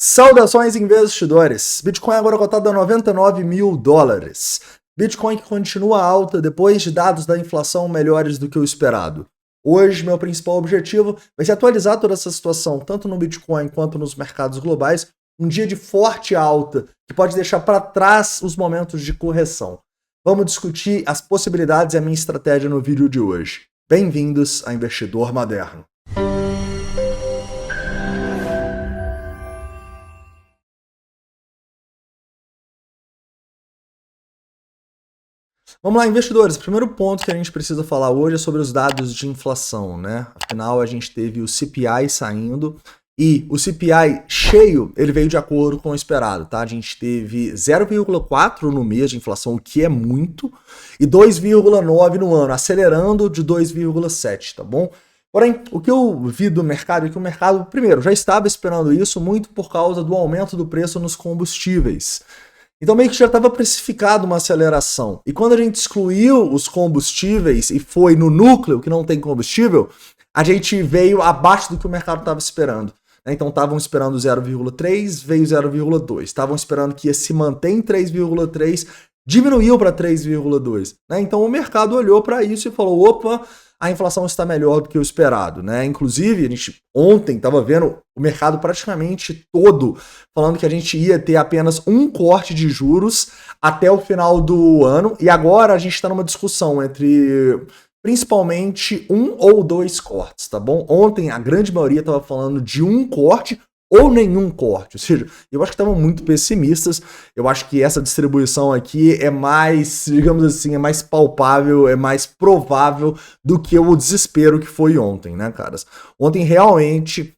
Saudações, investidores! Bitcoin agora cotado a $99 mil. Bitcoin que continua alta depois de dados da inflação melhores do que o esperado. Hoje, meu principal objetivo vai ser atualizar toda essa situação, tanto no Bitcoin quanto nos mercados globais. Um dia de forte alta, que pode deixar para trás os momentos de correção. Vamos discutir as possibilidades e a minha estratégia no vídeo de hoje. Bem-vindos a Investidor Moderno. Vamos lá, investidores. O primeiro ponto que a gente precisa falar hoje é sobre os dados de inflação, né? Afinal, a gente teve o CPI saindo e o CPI cheio, ele veio de acordo com o esperado, tá? A gente teve 0,4 no mês de inflação, o que é muito, e 2,9 no ano, acelerando de 2,7, tá bom? Porém, o que eu vi do mercado é que o mercado, primeiro, já estava esperando isso muito por causa do aumento do preço nos combustíveis. Então meio que já estava precificado uma aceleração. E quando a gente excluiu os combustíveis e foi no núcleo, que não tem combustível, a gente veio abaixo do que o mercado estava esperando. Então estavam esperando 0,3, veio 0,2. Estavam esperando que ia se manter em 3,3, diminuiu para 3,2. Então o mercado olhou para isso e falou, opa, a inflação está melhor do que o esperado, né? Inclusive, a gente ontem estava vendo o mercado praticamente todo falando que a gente ia ter apenas um corte de juros até o final do ano, e agora a gente está numa discussão entre principalmente um ou dois cortes, tá bom? Ontem a grande maioria estava falando de um corte ou nenhum corte, ou seja, eu acho que estavam muito pessimistas. Eu acho que essa distribuição aqui é mais, digamos assim, é mais palpável, é mais provável do que o desespero que foi ontem, né, caras? Ontem realmente,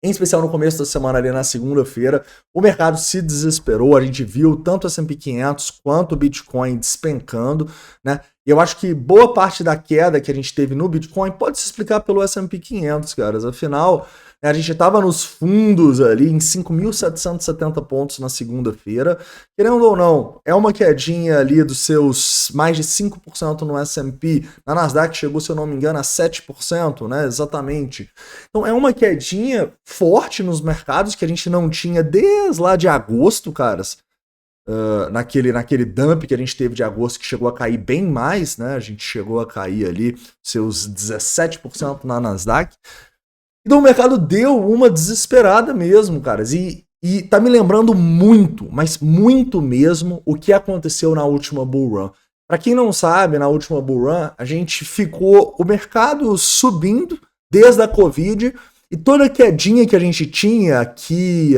em especial no começo da semana ali na segunda-feira, o mercado se desesperou, a gente viu tanto o S&P 500 quanto o Bitcoin despencando, né? E eu acho que boa parte da queda que a gente teve no Bitcoin pode se explicar pelo S&P 500, caras. Afinal, a gente estava nos fundos ali em 5.770 pontos na segunda-feira. Querendo ou não, é uma quedinha ali dos seus mais de 5% no S&P. Na Nasdaq chegou, se eu não me engano, a 7%, né? Exatamente. Então é uma quedinha forte nos mercados que a gente não tinha desde lá de agosto, caras. Naquele dump que a gente teve de agosto, que chegou a cair bem mais, né? A gente chegou a cair ali seus 17% na Nasdaq. Então o mercado deu uma desesperada mesmo, caras, e tá me lembrando muito, mas muito mesmo, o que aconteceu na última Bull Run. Para quem não sabe, na última Bull Run, a gente ficou o mercado subindo desde a Covid, e toda a quedinha que a gente tinha aqui,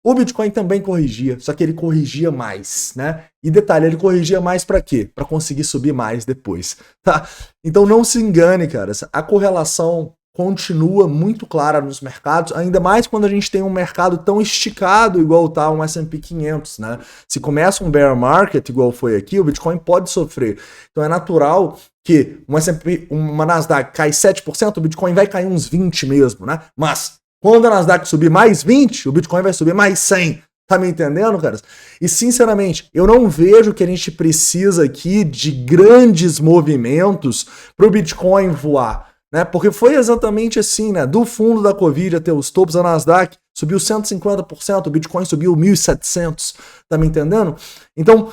o Bitcoin também corrigia, só que ele corrigia mais, né? E detalhe, ele corrigia mais para quê? Para conseguir subir mais depois, tá? Então não se engane, cara, a correlação continua muito clara nos mercados, ainda mais quando a gente tem um mercado tão esticado igual tá um S&P 500, né? Se começa um bear market igual foi aqui, o Bitcoin pode sofrer. Então é natural que uma Nasdaq cai 7%, o Bitcoin vai cair uns 20 mesmo, né? Mas quando a Nasdaq subir mais 20, o Bitcoin vai subir mais 100. Tá me entendendo, caras? E sinceramente, eu não vejo que a gente precisa aqui de grandes movimentos para o Bitcoin voar, né? Porque foi exatamente assim, né? Do fundo da Covid até os topos, a Nasdaq subiu 150%, o Bitcoin subiu 1.700, tá me entendendo? Então,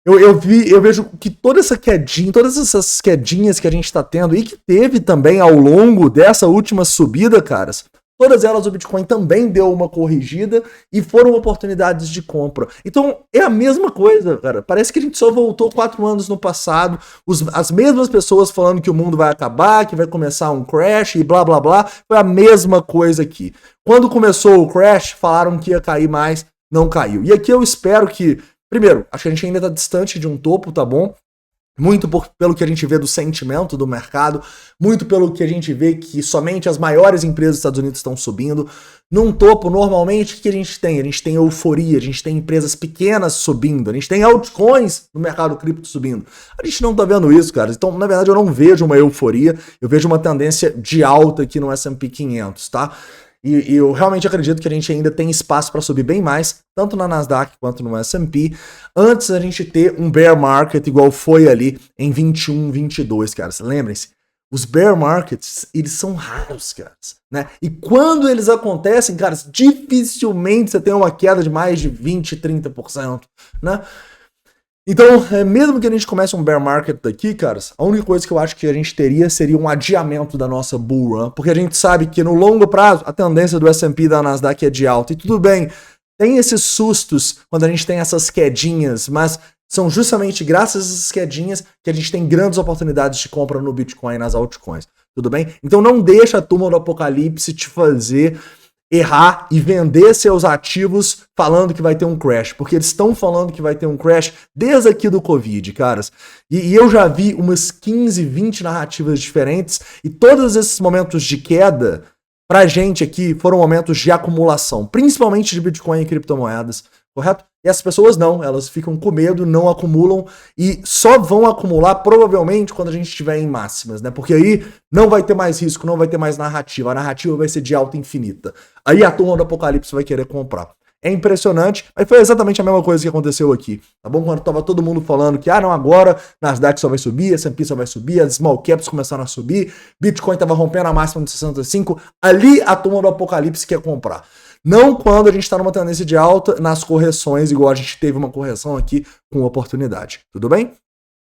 eu vejo que toda essa quedinha, todas essas quedinhas que a gente tá tendo e que teve também ao longo dessa última subida, caras, todas elas o Bitcoin também deu uma corrigida e foram oportunidades de compra. Então é a mesma coisa, cara. Parece que a gente só voltou 4 anos no passado, as mesmas pessoas falando que o mundo vai acabar, que vai começar um crash e blá blá blá. Foi a mesma coisa aqui. Quando começou o crash, falaram que ia cair mais, não caiu. E aqui eu espero que, primeiro, acho que a gente ainda está distante de um topo, tá bom? Muito pelo que a gente vê do sentimento do mercado, muito pelo que a gente vê que somente as maiores empresas dos Estados Unidos estão subindo. Num topo, normalmente, o que a gente tem? A gente tem euforia, a gente tem empresas pequenas subindo, a gente tem altcoins no mercado cripto subindo. A gente não tá vendo isso, cara. Então, na verdade, eu não vejo uma euforia, eu vejo uma tendência de alta aqui no S&P 500, tá? E eu realmente acredito que a gente ainda tem espaço para subir bem mais, tanto na Nasdaq quanto no S&P, antes da gente ter um bear market igual foi ali em 21, 22, cara. Lembrem-se, os bear markets, eles são raros, caras, né? E quando eles acontecem, caras, dificilmente você tem uma queda de mais de 20, 30%, né? Então, mesmo que a gente comece um bear market daqui, caras, a única coisa que eu acho que a gente teria seria um adiamento da nossa bull run, porque a gente sabe que no longo prazo a tendência do S&P e da Nasdaq é de alta, e tudo bem, tem esses sustos quando a gente tem essas quedinhas, mas são justamente graças a essas quedinhas que a gente tem grandes oportunidades de compra no Bitcoin e nas altcoins, tudo bem? Então não deixa a turma do apocalipse te fazer errar e vender seus ativos falando que vai ter um crash, porque eles estão falando que vai ter um crash desde aqui do Covid, caras. E eu já vi umas 15, 20 narrativas diferentes e todos esses momentos de queda, pra gente aqui, foram momentos de acumulação, principalmente de Bitcoin e criptomoedas, correto? E as pessoas não, elas ficam com medo, não acumulam e só vão acumular provavelmente quando a gente estiver em máximas, né? Porque aí não vai ter mais risco, não vai ter mais narrativa, a narrativa vai ser de alta infinita. Aí a turma do apocalipse vai querer comprar. É impressionante, mas foi exatamente a mesma coisa que aconteceu aqui, tá bom? Quando tava todo mundo falando que, não, agora Nasdaq só vai subir, S&P só vai subir, as small caps começaram a subir, Bitcoin tava rompendo a máxima de 65, ali a turma do apocalipse quer comprar. Não quando a gente está numa tendência de alta nas correções, igual a gente teve uma correção aqui com oportunidade. Tudo bem?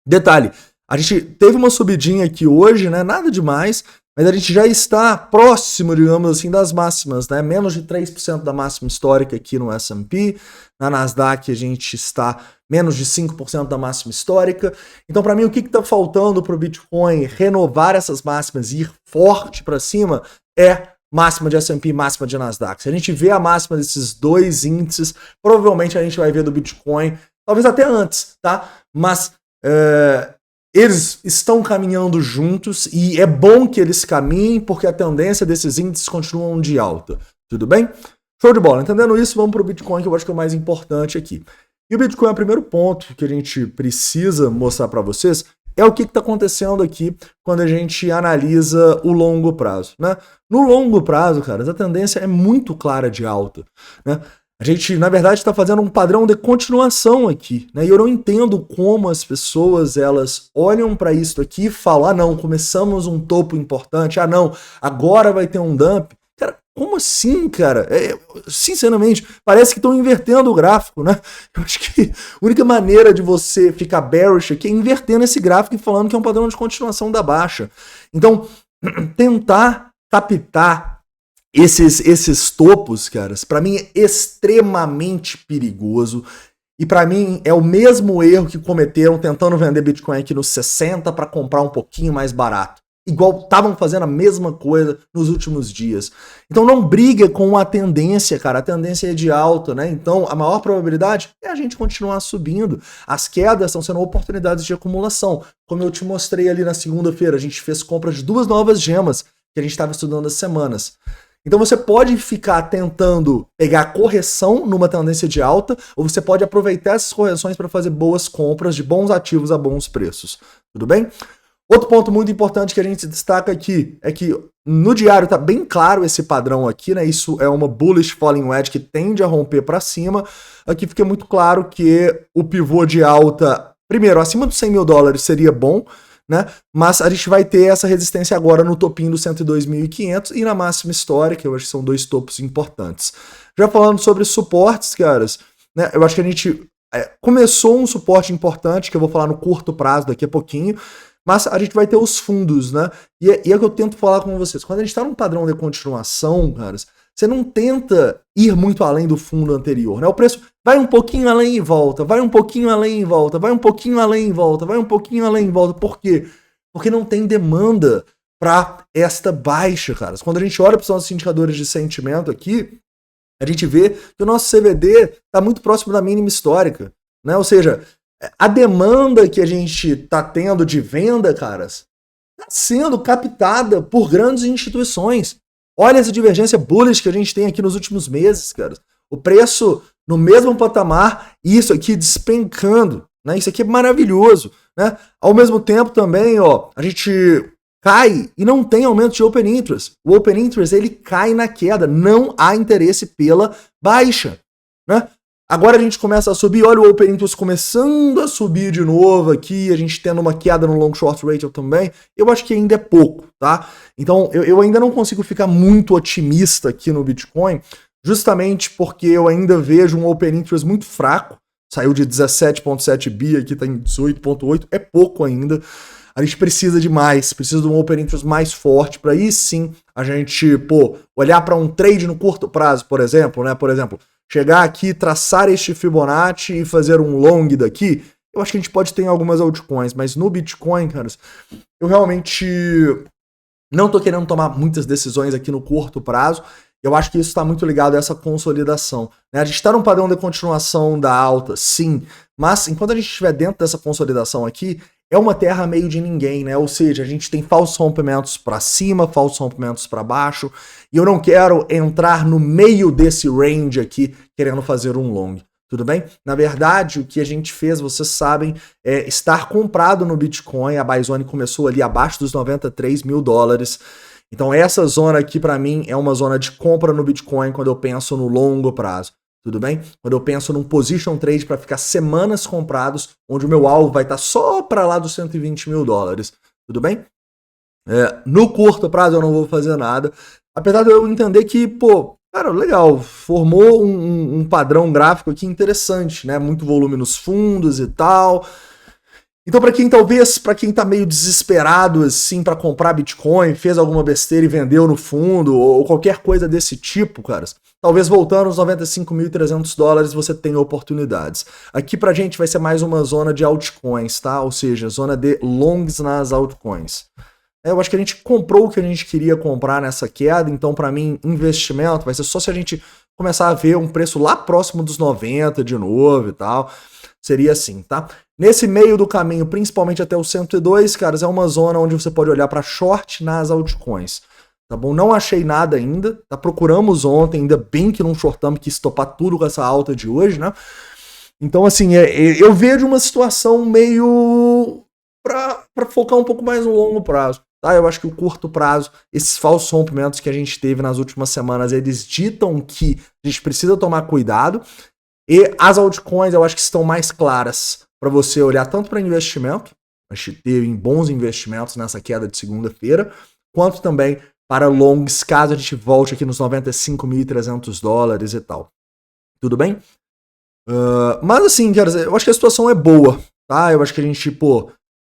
Detalhe, a gente teve uma subidinha aqui hoje, né? Nada demais, mas a gente já está próximo, digamos assim, das máximas, né? Menos de 3% da máxima histórica aqui no S&P. Na Nasdaq a gente está menos de 5% da máxima histórica. Então, para mim, o que está faltando para o Bitcoin renovar essas máximas e ir forte para cima é máxima de S&P, máxima de Nasdaq. Se a gente vê a máxima desses dois índices, provavelmente a gente vai ver do Bitcoin, talvez até antes, tá? Mas eles estão caminhando juntos e é bom que eles caminhem porque a tendência desses índices continuam de alta. Tudo bem? Show de bola. Entendendo isso, vamos para o Bitcoin, que eu acho que é o mais importante aqui. E o Bitcoin é o primeiro ponto que a gente precisa mostrar para vocês, é o que está acontecendo aqui quando a gente analisa o longo prazo, né? No longo prazo, cara, a tendência é muito clara de alta, né? A gente, na verdade, está fazendo um padrão de continuação aqui, né? E eu não entendo como as pessoas, elas olham para isso aqui e falam, não, começamos um topo importante, não, agora vai ter um dump. Cara, como assim, cara? Sinceramente, parece que estão invertendo o gráfico, né? Eu acho que a única maneira de você ficar bearish aqui é invertendo esse gráfico e falando que é um padrão de continuação da baixa. Então, tentar captar esses topos, caras, para mim é extremamente perigoso. E para mim é o mesmo erro que cometeram tentando vender Bitcoin aqui nos 60 para comprar um pouquinho mais barato. Igual estavam fazendo a mesma coisa nos últimos dias. Então não briga com a tendência, cara. A tendência é de alta, né? Então a maior probabilidade é a gente continuar subindo. As quedas estão sendo oportunidades de acumulação. Como eu te mostrei ali na segunda-feira, a gente fez compra de 2 novas gemas que a gente estava estudando as semanas. Então você pode ficar tentando pegar correção numa tendência de alta, ou você pode aproveitar essas correções para fazer boas compras de bons ativos a bons preços. Tudo bem? Outro ponto muito importante que a gente destaca aqui é que no diário tá bem claro esse padrão aqui, né? Isso é uma bullish falling wedge que tende a romper para cima. Aqui fica muito claro que o pivô de alta, primeiro, acima dos 100 mil dólares seria bom, né? Mas a gente vai ter essa resistência agora no topinho dos 102.500 e na máxima histórica, eu acho que são 2 topos importantes. Já falando sobre suportes, caras, né? Eu acho que a gente começou um suporte importante, que eu vou falar no curto prazo daqui a pouquinho, mas a gente vai ter os fundos, né? E é o que eu tento falar com vocês. Quando a gente está num padrão de continuação, caras, você não tenta ir muito além do fundo anterior, né? O preço vai um pouquinho além e volta, vai um pouquinho além e volta, vai um pouquinho além e volta, vai um pouquinho além e volta. Por quê? Porque não tem demanda para esta baixa, caras. Quando a gente olha para os nossos indicadores de sentimento aqui, a gente vê que o nosso CVD está muito próximo da mínima histórica, né? Ou seja, a demanda que a gente está tendo de venda, caras, está sendo captada por grandes instituições. Olha essa divergência bullish que a gente tem aqui nos últimos meses, caras. O preço no mesmo patamar e isso aqui despencando, né? Isso aqui é maravilhoso, né? Ao mesmo tempo também, ó, a gente cai e não tem aumento de Open Interest. O Open Interest, ele cai na queda. Não há interesse pela baixa, né? Agora a gente começa a subir, olha o Open Interest começando a subir de novo aqui, a gente tendo uma queda no long short ratio também, eu acho que ainda é pouco, tá? Então eu ainda não consigo ficar muito otimista aqui no Bitcoin, justamente porque eu ainda vejo um Open Interest muito fraco, saiu de 17.7 bi, aqui tá em 18.8, é pouco ainda. A gente precisa de mais, precisa de um Open Interest mais forte para aí sim a gente, olhar para um trade no curto prazo, por exemplo, né? Por exemplo, chegar aqui, traçar este Fibonacci e fazer um long daqui. Eu acho que a gente pode ter em algumas altcoins, mas no Bitcoin, caras, eu realmente não tô querendo tomar muitas decisões aqui no curto prazo. Eu acho que isso está muito ligado a essa consolidação, né? A gente está num padrão de continuação da alta, sim, mas enquanto a gente estiver dentro dessa consolidação aqui, é uma terra meio de ninguém, né? Ou seja, a gente tem falsos rompimentos para cima, falsos rompimentos para baixo, e eu não quero entrar no meio desse range aqui querendo fazer um long, tudo bem? Na verdade, o que a gente fez, vocês sabem, é estar comprado no Bitcoin. A buy zone começou ali abaixo dos 93 mil dólares. Então essa zona aqui para mim é uma zona de compra no Bitcoin quando eu penso no longo prazo. Tudo bem? Quando eu penso num position trade para ficar semanas comprados, onde o meu alvo vai estar só para lá dos 120 mil dólares. Tudo bem? No curto prazo eu não vou fazer nada. Apesar de eu entender que, cara, legal, formou um padrão gráfico aqui interessante, né? Muito volume nos fundos e tal. Então, para quem tá meio desesperado assim para comprar Bitcoin, fez alguma besteira e vendeu no fundo, ou qualquer coisa desse tipo, caras, talvez voltando aos 95.300 dólares você tenha oportunidades. Aqui pra gente vai ser mais uma zona de altcoins, tá? Ou seja, zona de longs nas altcoins. Eu acho que a gente comprou o que a gente queria comprar nessa queda, então para mim investimento vai ser só se a gente começar a ver um preço lá próximo dos 90 de novo e tal. Seria assim, tá? Nesse meio do caminho, principalmente até o 102, caras, é uma zona onde você pode olhar para short nas altcoins, tá bom? Não achei nada ainda, tá? Procuramos ontem, ainda bem que não shortamos, que estopar tudo com essa alta de hoje, né? Então, assim, eu vejo uma situação meio para focar um pouco mais no longo prazo, tá? Eu acho que o curto prazo, esses falsos rompimentos que a gente teve nas últimas semanas, eles ditam que a gente precisa tomar cuidado. E as altcoins eu acho que estão mais claras para você olhar tanto para investimento, a gente teve bons investimentos nessa queda de segunda-feira, quanto também para longs, caso a gente volte aqui nos 95.300 dólares e tal. Tudo bem? Mas assim, quer dizer, eu acho que a situação é boa, tá? Eu acho que a gente,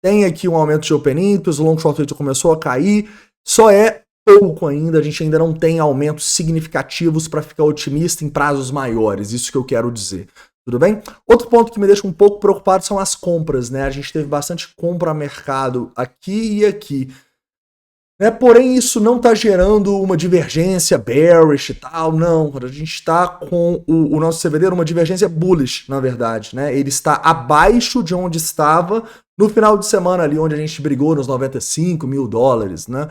tem aqui um aumento de open interest, o long short rate começou a cair, só é pouco ainda, a gente ainda não tem aumentos significativos para ficar otimista em prazos maiores, isso que eu quero dizer, tudo bem? Outro ponto que me deixa um pouco preocupado são as compras, né? A gente teve bastante compra a mercado aqui e aqui, né? Porém isso não está gerando uma divergência bearish e tal, não, a gente está com o nosso CVD numa divergência bullish, na verdade, né? Ele está abaixo de onde estava no final de semana ali, onde a gente brigou nos 95 mil dólares, né?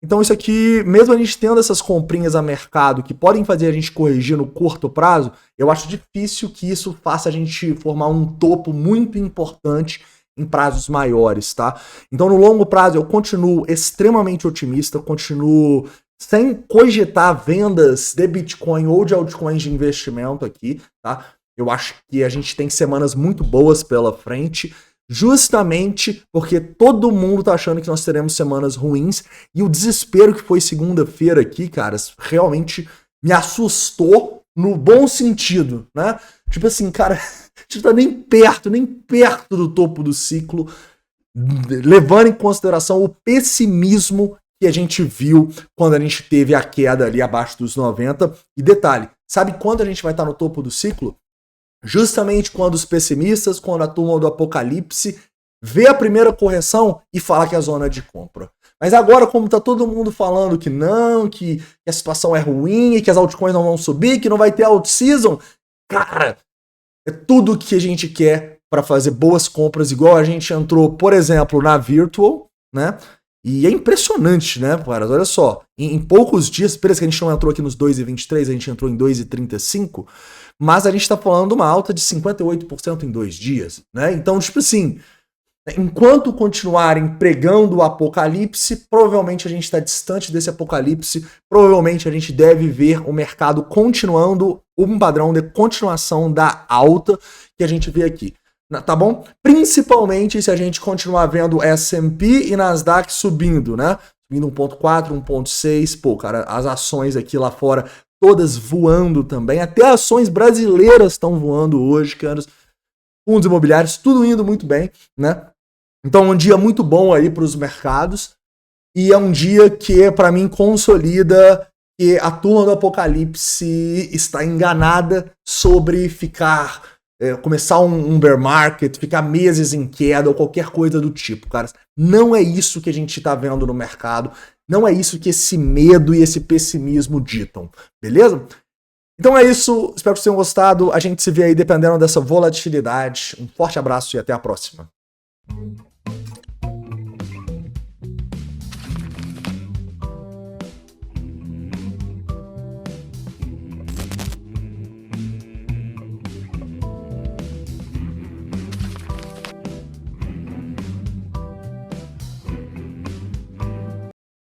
Então isso aqui, mesmo a gente tendo essas comprinhas a mercado que podem fazer a gente corrigir no curto prazo, eu acho difícil que isso faça a gente formar um topo muito importante em prazos maiores, tá? Então no longo prazo eu continuo extremamente otimista, continuo sem cogitar vendas de Bitcoin ou de altcoins de investimento aqui, tá? Eu acho que a gente tem semanas muito boas pela frente, justamente porque todo mundo tá achando que nós teremos semanas ruins, e o desespero que foi segunda-feira aqui, caras, realmente me assustou no bom sentido, né? Tipo assim, cara, a gente tá nem perto do topo do ciclo, levando em consideração o pessimismo que a gente viu quando a gente teve a queda ali abaixo dos 90. E detalhe, sabe quando a gente vai estar no topo do ciclo? Justamente quando os pessimistas, quando a turma do apocalipse vê a primeira correção e fala que é a zona de compra. Mas agora, como tá todo mundo falando que não, que a situação é ruim, que as altcoins não vão subir, que não vai ter out-season, cara, é tudo que a gente quer para fazer boas compras, igual a gente entrou, por exemplo, na Virtual, né? E é impressionante, né, caras? Olha só, em poucos dias, parece que a gente não entrou aqui nos 2,23, a gente entrou em 2,35, mas a gente tá falando de uma alta de 58% em 2 dias, né? Então, tipo assim, enquanto continuarem pregando o apocalipse, provavelmente a gente está distante desse apocalipse, provavelmente a gente deve ver o mercado continuando um padrão de continuação da alta que a gente vê aqui, tá bom? Principalmente se a gente continuar vendo S&P e Nasdaq subindo, né? Subindo 1.4, 1.6, pô, cara, as ações aqui lá fora todas voando também, até ações brasileiras estão voando hoje, cara, fundos imobiliários, tudo indo muito bem, né? Então um dia muito bom aí para os mercados, e é um dia que, para mim, consolida que a turma do Apocalipse está enganada sobre começar um bear market, ficar meses em queda ou qualquer coisa do tipo, cara. Não é isso que a gente está vendo no mercado, não é isso que esse medo e esse pessimismo ditam, beleza? Então é isso, espero que vocês tenham gostado, a gente se vê aí dependendo dessa volatilidade. Um forte abraço e até a próxima.